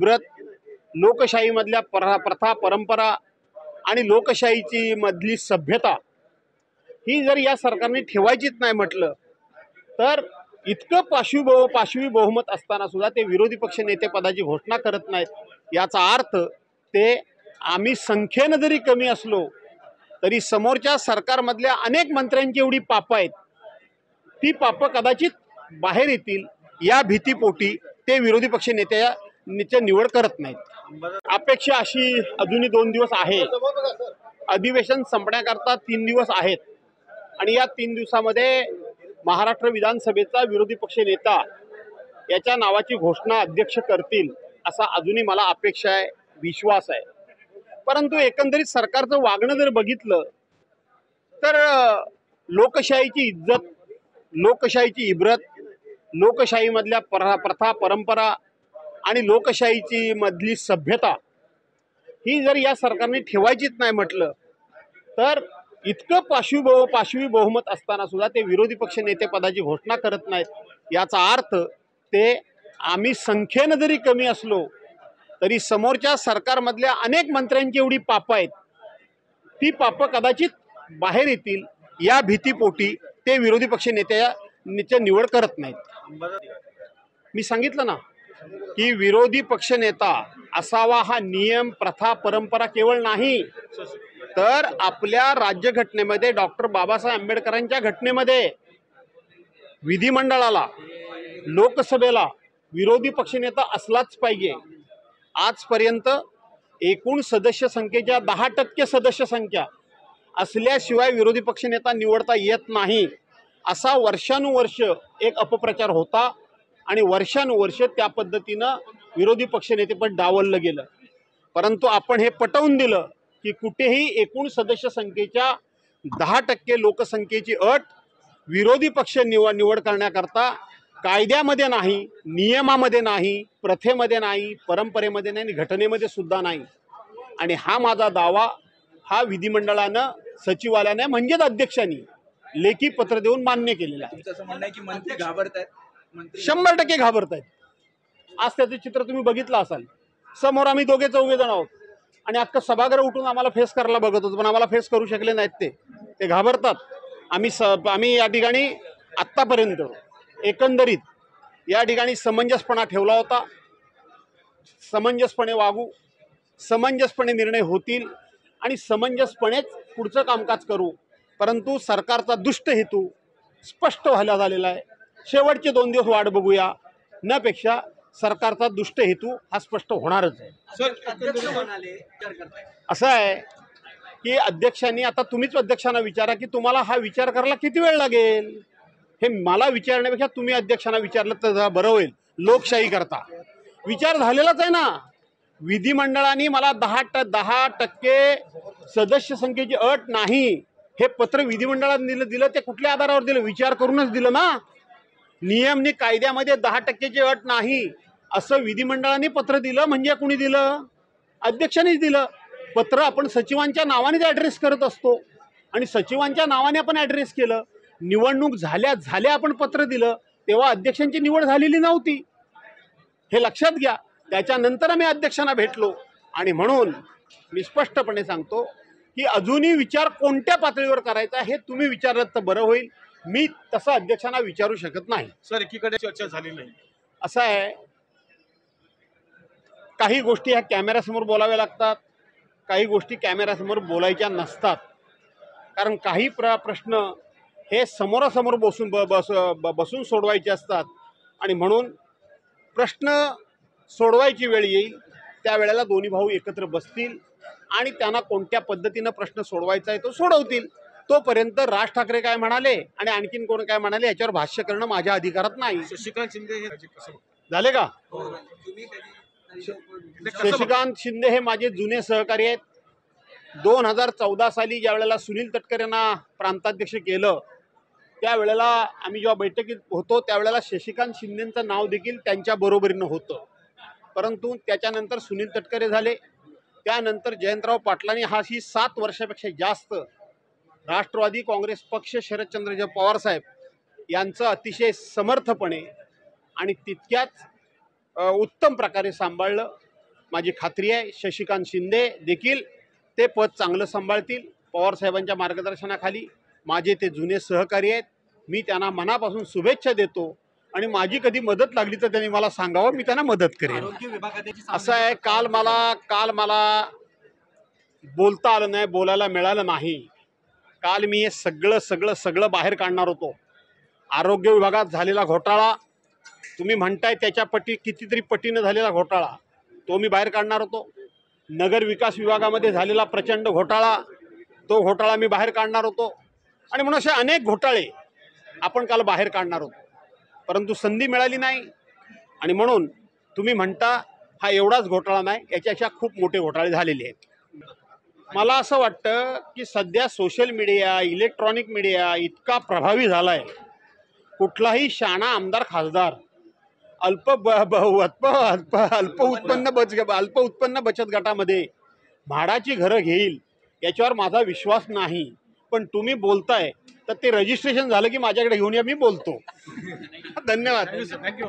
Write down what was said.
इब्रत, लोकशाहीमधल्या प्रथा परंपरा आणि लोकशाहीची मधली सभ्यता ही जर या सरकारने ठेवायचीच नाही म्हटलं तर इतकं पाशवी बहुमत असताना सुद्धा ते विरोधी पक्ष नेते पदाची घोषणा करत नाहीत। याचा अर्थ ते आम्ही संख्येने जरी कमी असलो तरी समोरच्या सरकारमधल्या अनेक मंत्र्यांची एवढी पापं आहेत, ती पापं कदाचित बाहेर येतील या भीतीपोटी ते विरोधी पक्ष नेत्याची निवड करत नाहीत। अपेक्षा अशी अजूनही 2 दिवस आहे, अधिवेशन संपण्याकरता 3 दिवस आहेत आणि या 3 दिवसामध्ये महाराष्ट्र विधानसभेचा विरोधी पक्ष नेता याच्या नावाची घोषणा अध्यक्ष करतील असा अजूनही मला अपेक्षा आहे, विश्वास आहे। परंतु एकंदरीत सरकारचं वागणं जर बघितलं तर लोकशाहीची इज्जत, लोकशाहीची इब्रत, लोकशाहीमधल्या प्रथा परंपरा आणि लोकशाहीची मधली सभ्यता ही जर या सरकारने ठेवायचीच नाही म्हटलं तर इतकं पाशवी बहुमत असताना सुद्धा ते विरोधी पक्ष नेते पदाची घोषणा करत नाहीत। याचा अर्थ ते आम्ही संख्येने जरी कमी असलो तरी समोरच्या सरकारमधल्या अनेक मंत्र्यांची एवढी पापं आहेत, ती पापं कदाचित बाहेर येतील या भीतीपोटी ते विरोधी पक्ष नेत्याची निवड करत नाहीत। मी सांगितलं ना की विरोधी पक्ष नेता असावा हा नियम, प्रथा, परंपरा केवळ नाही तर आपल्या राज्यघटनेमध्ये डॉक्टर बाबासाहेब आंबेडकरांच्या घटनेमध्ये विधिमंडळाला, लोकसभेला विरोधी पक्षनेता असलाच पाहिजे। आजपर्यंत एकूण सदस्य संख्येच्या 10% सदस्य संख्या असल्याशिवाय विरोधी पक्षनेता निवडता येत नाही असा वर्षानुवर्ष एक अपप्रचार होता आणि वर्षानुवर्ष त्या पद्धतीनं विरोधी पक्षनेतेपद डावललं गेलं। परंतु आपण हे पटवून दिलं की कुठेही एकूण सदस्य संख्येच्या 10% लोकसंख्येची अट विरोधी पक्ष निवड करण्याकरता कायद्यामध्ये नाही, नियमामध्ये नाही, प्रथेमध्ये नाही, परंपरेमध्ये नाही, घटनेमध्ये सुद्धा नाही। आणि हा माझा दावा हा विधिमंडळानं, सचिवालयाने म्हणजेच अध्यक्षांनी लेखी पत्र देऊन मान्य केलेलं आहे। तुमचं म्हणणं आहे की मंत्री घाबरतायत? 100% घाबरतायत। आज त्याचं चित्र तुम्ही बघितलं असाल, समोर आम्ही 2-4 जण आहोत आणि अख्खं सभागृह उठून आम्हाला फेस करायला बघत होतं, पण आम्हाला फेस करू शकले नाहीत। ते घाबरतात। आम्ही या ठिकाणी आत्तापर्यंत एकंदरीत या ठिकाणी समंजसपणा ठेवला होता। समंजसपणे वागू, समंजसपणे निर्णय होतील आणि समंजसपणेच पुढचं कामकाज करू। परंतु सरकारचा दुष्ट हेतू स्पष्ट झालेला आहे। शेवटचे 2 दिवस वाट बघूया, नपेक्षा सरकारचा दुष्ट हेतू हा स्पष्ट होणारच आहे। असं आहे की अध्यक्षांनी, आता तुम्हीच अध्यक्षांना विचारा की तुम्हाला हा विचार करायला किती वेळ लागेल। हे मला विचारण्यापेक्षा तुम्ही अध्यक्षांना विचारलं तर बरं होईल। लोकशाही करता विचार झालेलाच आहे ना। विधिमंडळाने मला 10% सदस्य संख्येची अट नाही हे पत्र विधिमंडळाने दिलं ते कुठल्या आधारावर दिलं? विचार करूनच दिलं ना। नियमने कायद्यामध्ये 10%ची अट नाही असं विधिमंडळाने पत्र दिलं म्हणजे कोणी दिलं? अध्यक्षांनीच दिलं। पत्र आपण सचिवांच्या नावानेच ॲड्रेस करत असतो आणि सचिवांच्या नावाने आपण ॲड्रेस केलं। निवडणूक झाल्या आपण पत्र दिलं तेव्हा अध्यक्षांची निवड झालेली नव्हती, हे लक्षात घ्या। त्याच्यानंतर आम्ही अध्यक्षांना भेटलो आणि म्हणून मी स्पष्टपणे सांगतो की अजूनही विचार कोणत्या पातळीवर करायचा हे तुम्ही विचारलं तर बरं होईल। मी तसं अध्यक्षांना विचारू शकत नाही। सर, एकीकडे चर्चा झाली नाही। असं आहे, काही गोष्टी ह्या कॅमेऱ्यासमोर बोलाव्या लागतात, काही गोष्टी कॅमेऱ्यासमोर बोलायच्या नसतात। कारण काही प्रश्न हे समोरासमोर बसून सोडवायचे असतात आणि म्हणून प्रश्न सोडवायची वेळ येईल त्यावेळेला दोन्ही भाऊ एकत्र बसतील आणि त्यांना कोणत्या पद्धतीनं प्रश्न सोडवायचा आहे तो सोडवतील। तोपर्यंत राज ठाकरे काय म्हणाले आणि आणखीन कोण काय म्हणाले याच्यावर भाष्य करणं माझ्या अधिकारात नाही। शशिकांत शिंदे हे झाले का? शशिकांत शिंदे हे माझे जुने सहकारी आहेत। 2014 साली ज्या वेळेला सुनील तटकरे यांना प्रांताध्यक्ष केलं त्यावेळेला आम्ही जेव्हा बैठकीत होतो त्यावेळेला शशिकांत शिंदेंचं नाव देखील त्यांच्या बरोबरीनं होतं। परंतु त्याच्यानंतर सुनील तटकरे झाले, त्यानंतर जयंतराव पाटलांनी हा 7 वर्षापेक्षा जास्त राष्ट्रवादी काँग्रेस पक्ष, शरदचंद्रजी पवार साहेब यांचं अतिशय समर्थपणे आणि तितक्याच उत्तम प्रकारे सांभाळलं माझी खात्री आहे शशिकांत शिंदे देखील ते पद चांगलं सांभाळतील. पवारसाहेबांच्या मार्गदर्शनाखाली माझे ते जुने सहकारी आहेत. मी त्यांना मनापासून शुभेच्छा देतो आणि माझी कधी मदत लागली तर त्यांनी मला सांगावं, मी त्यांना मदत करेन. आरोग्य विभागाची असं आहे, काल मला बोलता आलं नाही, बोलायला मिळालं नाही. काल मी हे सगळं बाहेर काढणार होतो. आरोग्य विभागात झालेला घोटाळा, तुम्ही म्हणताय त्याच्या कितीतरी पटीनं झालेला घोटाळा, तो मी बाहेर काढणार होतो. नगर विकास विभागामध्ये झालेला प्रचंड घोटाळा, तो घोटाळा मी बाहेर काढणार होतो. आणि म्हणून असे अनेक घोटाळे आपण काल बाहेर काढणार होतो, परंतु संधी मिळाली नाही. आणि म्हणून तुम्ही म्हणता हा एवढाच घोटाळा नाही, याच्यापेक्षा खूप मोठे घोटाळे झालेले आहेत. मला असं वाटतं की सध्या सोशल मीडिया, इलेक्ट्रॉनिक मीडिया इतका प्रभावी झाला आहे, कुठलाही शहाणा आमदार खासदार अल्प उत्पन्न बचत गटामध्ये भाडाची घरं घेईल याच्यावर माझा विश्वास नाही. पण तुम्ही बोलताय तर ते रजिस्ट्रेशन झालं की माझ्याकडे घेऊन या, मी बोलतो. धन्यवाद. थँक्यू.